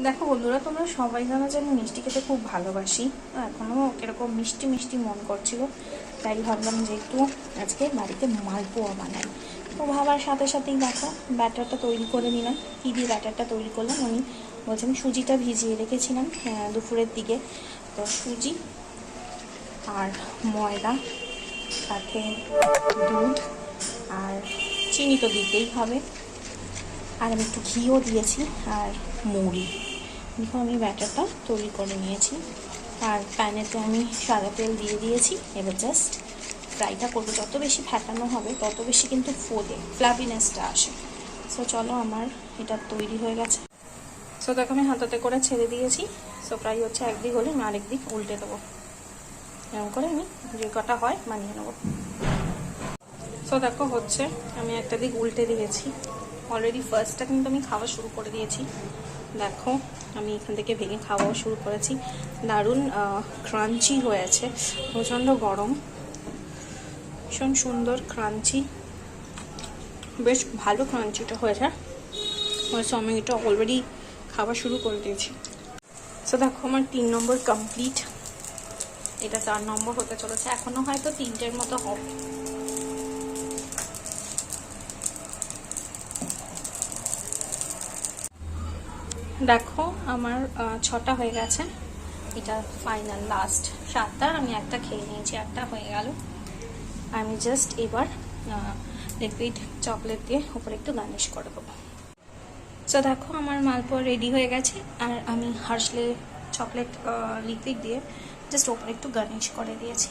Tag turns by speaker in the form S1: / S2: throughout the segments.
S1: দেখো বন্ধুরা, তোমরা সবাই জানো যে আমি মিষ্টি খেতে খুব ভালোবাসি। এখনও কিরকম মিষ্টি মিষ্টি মন করছিল, তাই ভাবলাম যে একটু আজকে বাড়িতে মালপোয়া বানাই। তো ভাবার সাথে সাথেই দেখো ব্যাটারটা তৈরি করে নিলাম। কী দিয়ে ব্যাটারটা তৈরি করলাম আমি বলছি, আমি সুজিটা ভিজিয়ে রেখেছিলাম দুপুরের দিকে। তো সুজি আর ময়দা, সাথে দুধ আর চিনি তো দিতেই হবে, আর আমি একটু ঘিও দিয়েছি আর মুড়ি। দেখো আমি ব্যাটারটা তৈরি করে নিয়েছি, আর প্যানেতে আমি সাদা তেল দিয়ে দিয়েছি। এবার জাস্ট ফ্রাইটা করবো। যত বেশি ফ্যাটানো হবে তত বেশি কিন্তু ফোলে, ফ্লাফিনেসটা আসে। সো চলো, আমার এটা তৈরি হয়ে গেছে। সো দেখো আমি হাতাতে করে ছেড়ে দিয়েছি। সো ফ্রাই হচ্ছে, একদিক হলে আমি আরেক দিক উল্টে দেবো। এরকম করে আমি যে কটা হয় বানিয়ে নেবো। সো দেখো হচ্ছে, আমি একটা দিক উল্টে দিয়েছি। অলরেডি ফার্স্টটা কিন্তু আমি খাওয়া শুরু করে দিয়েছি। দেখো আমি এখান থেকে ভেঙে খাওয়াও শুরু করেছি। দারুণ ক্রাঞ্চি হয়েছে, প্রচণ্ড গরম, ভীষণ সুন্দর ক্রাঞ্চি, বেশ ভালো ক্রাঞ্চিটা হয়েছে। সো আমি এটা অলরেডি খাওয়া শুরু করে দিয়েছি। সো দেখো আমার 3 নম্বর কমপ্লিট, এটা 4 নম্বর হতে চলেছে। এখনও হয়তো 3টের মতো হবে। দেখো আমার 6টা হয়ে গেছে, এটা ফাইনাল লাস্ট 7টা। আমি একটা খেয়ে নিয়েছি, 8টা হয়ে গেল। আমি জাস্ট এবার লিকুইড চকলেট দিয়ে উপরে একটু গার্নিশ করে দেবো। সো দেখো আমার মালপোয়া রেডি হয়ে গেছে, আর আমি হার্শলে চকলেট লিকুইড দিয়ে জাস্ট ওপরে একটু গার্নিশ করে দিয়েছি।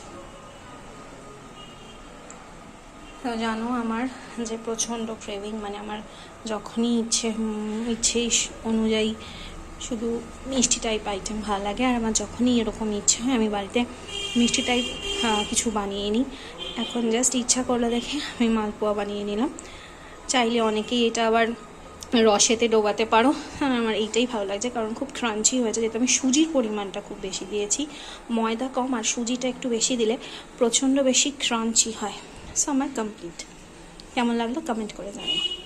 S1: তো জানো আমার যে প্রচণ্ড ক্রেভিং, মানে আমার যখনই ইচ্ছে অনুযায়ী শুধু মিষ্টি টাইপ আইটেম ভালো লাগে। আর আমার যখনই এরকম ইচ্ছে হয় আমি বাড়িতে মিষ্টি টাইপ কিছু বানিয়ে নিই। এখন জাস্ট ইচ্ছা করলে দেখে আমি মালপোয়া বানিয়ে নিলাম। চাইলে অনেকেই এটা আবার রসেতে ডোবাতে পারো, আমার এইটাই ভালো লাগছে কারণ খুব ক্রাঞ্চি হয়েছে। যেহেতু আমি সুজির পরিমাণটা খুব বেশি দিয়েছি, ময়দা কম আর সুজিটা একটু বেশি দিলে প্রচণ্ড বেশি ক্রাঞ্চি হয়। সো আমার কমপ্লিট। কেমন লাগলো কমেন্ট করে জানাও।